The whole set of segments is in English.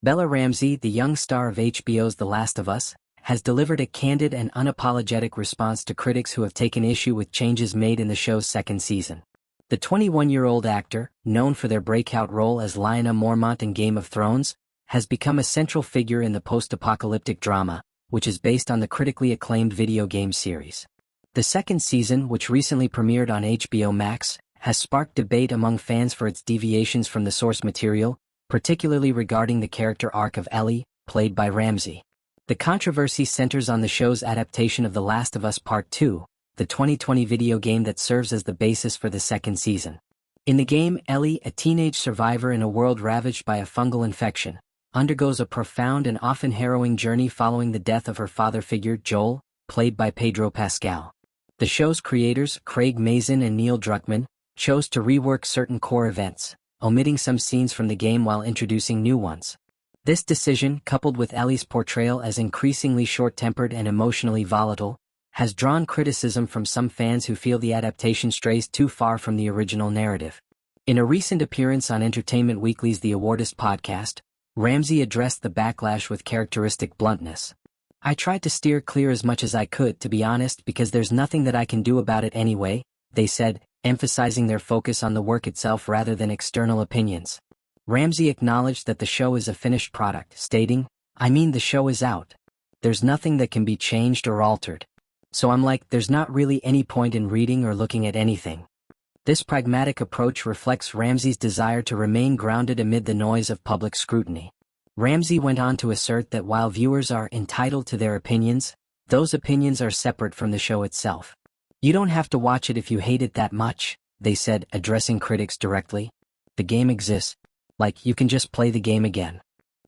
Bella Ramsey, the young star of HBO's The Last of Us, has delivered a candid and unapologetic response to critics who have taken issue with changes made in the show's second season. The 21-year-old actor, known for their breakout role as Lyanna Mormont in Game of Thrones, has become a central figure in the post-apocalyptic drama, which is based on the critically acclaimed video game series. The second season, which recently premiered on HBO Max, has sparked debate among fans for its deviations from the source material, particularly regarding the character arc of Ellie, played by Ramsey. The controversy centers on the show's adaptation of The Last of Us Part 2, the 2020 video game that serves as the basis for the second season. In the game, Ellie, a teenage survivor in a world ravaged by a fungal infection, undergoes a profound and often harrowing journey following the death of her father figure, Joel, played by Pedro Pascal. The show's creators, Craig Mazin and Neil Druckmann, chose to rework certain core events, omitting some scenes from the game while introducing new ones. This decision, coupled with Ellie's portrayal as increasingly short-tempered and emotionally volatile, has drawn criticism from some fans who feel the adaptation strays too far from the original narrative. In a recent appearance on Entertainment Weekly's The Awardist podcast, Ramsey addressed the backlash with characteristic bluntness. "I tried to steer clear as much as I could, to be honest, because there's nothing that I can do about it anyway," they said, emphasizing their focus on the work itself rather than external opinions. Ramsey acknowledged that the show is a finished product, stating, "I mean, the show is out. There's nothing that can be changed or altered. So I'm like, there's not really any point in reading or looking at anything." This pragmatic approach reflects Ramsey's desire to remain grounded amid the noise of public scrutiny. Ramsey went on to assert that while viewers are entitled to their opinions, those opinions are separate from the show itself. "You don't have to watch it if you hate it that much," they said, addressing critics directly. "The game exists. Like, you can just play the game again."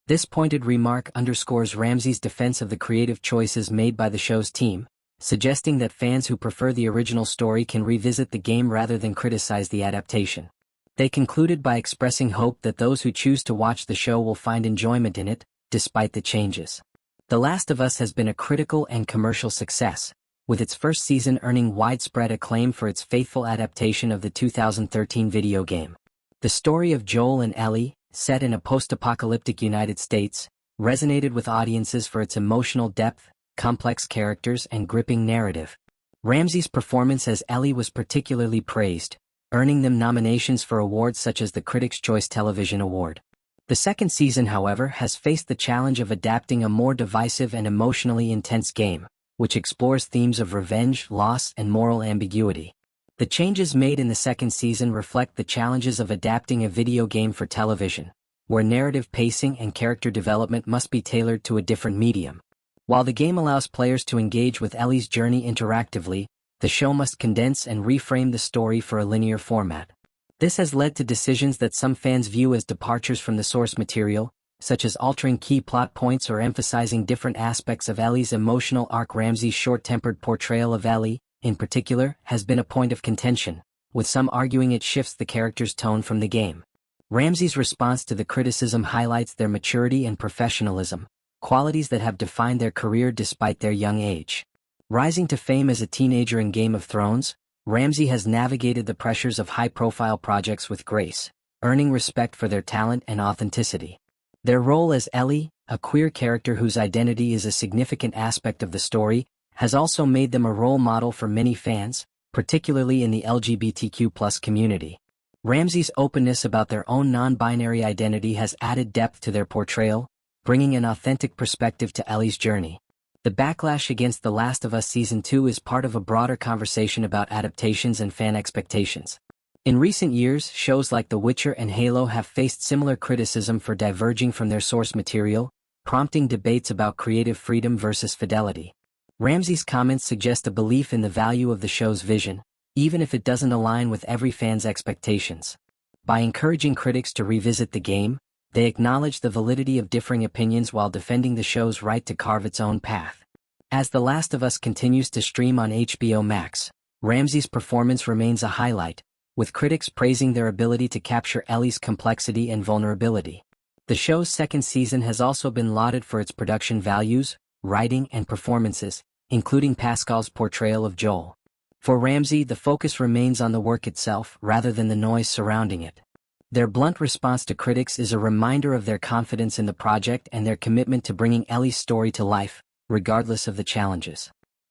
This pointed remark underscores Ramsey's defense of the creative choices made by the show's team, suggesting that fans who prefer the original story can revisit the game rather than criticize the adaptation. They concluded by expressing hope that those who choose to watch the show will find enjoyment in it, despite the changes. The Last of Us has been a critical and commercial success, with its first season earning widespread acclaim for its faithful adaptation of the 2013 video game. The story of Joel and Ellie, set in a post-apocalyptic United States, resonated with audiences for its emotional depth, complex characters, and gripping narrative. Ramsey's performance as Ellie was particularly praised, earning them nominations for awards such as the Critics' Choice Television Award. The second season, however, has faced the challenge of adapting a more divisive and emotionally intense game, which explores themes of revenge, loss, and moral ambiguity. The changes made in the second season reflect the challenges of adapting a video game for television, where narrative pacing and character development must be tailored to a different medium. While the game allows players to engage with Ellie's journey interactively, the show must condense and reframe the story for a linear format. This has led to decisions that some fans view as departures from the source material, such as altering key plot points or emphasizing different aspects of Ellie's emotional arc. Ramsey's short-tempered portrayal of Ellie, in particular, has been a point of contention, with some arguing it shifts the character's tone from the game. Ramsey's response to the criticism highlights their maturity and professionalism, qualities that have defined their career despite their young age. Rising to fame as a teenager in Game of Thrones, Ramsey has navigated the pressures of high-profile projects with grace, earning respect for their talent and authenticity. Their role as Ellie, a queer character whose identity is a significant aspect of the story, has also made them a role model for many fans, particularly in the LGBTQ+ community. Ramsey's openness about their own non-binary identity has added depth to their portrayal, bringing an authentic perspective to Ellie's journey. The backlash against The Last of Us Season 2 is part of a broader conversation about adaptations and fan expectations. In recent years, shows like The Witcher and Halo have faced similar criticism for diverging from their source material, prompting debates about creative freedom versus fidelity. Ramsey's comments suggest a belief in the value of the show's vision, even if it doesn't align with every fan's expectations. By encouraging critics to revisit the game, they acknowledge the validity of differing opinions while defending the show's right to carve its own path. As The Last of Us continues to stream on HBO Max, Ramsey's performance remains a highlight, with critics praising their ability to capture Ellie's complexity and vulnerability. The show's second season has also been lauded for its production values, writing, and performances, including Pascal's portrayal of Joel. For Ramsey, the focus remains on the work itself rather than the noise surrounding it. Their blunt response to critics is a reminder of their confidence in the project and their commitment to bringing Ellie's story to life, regardless of the challenges.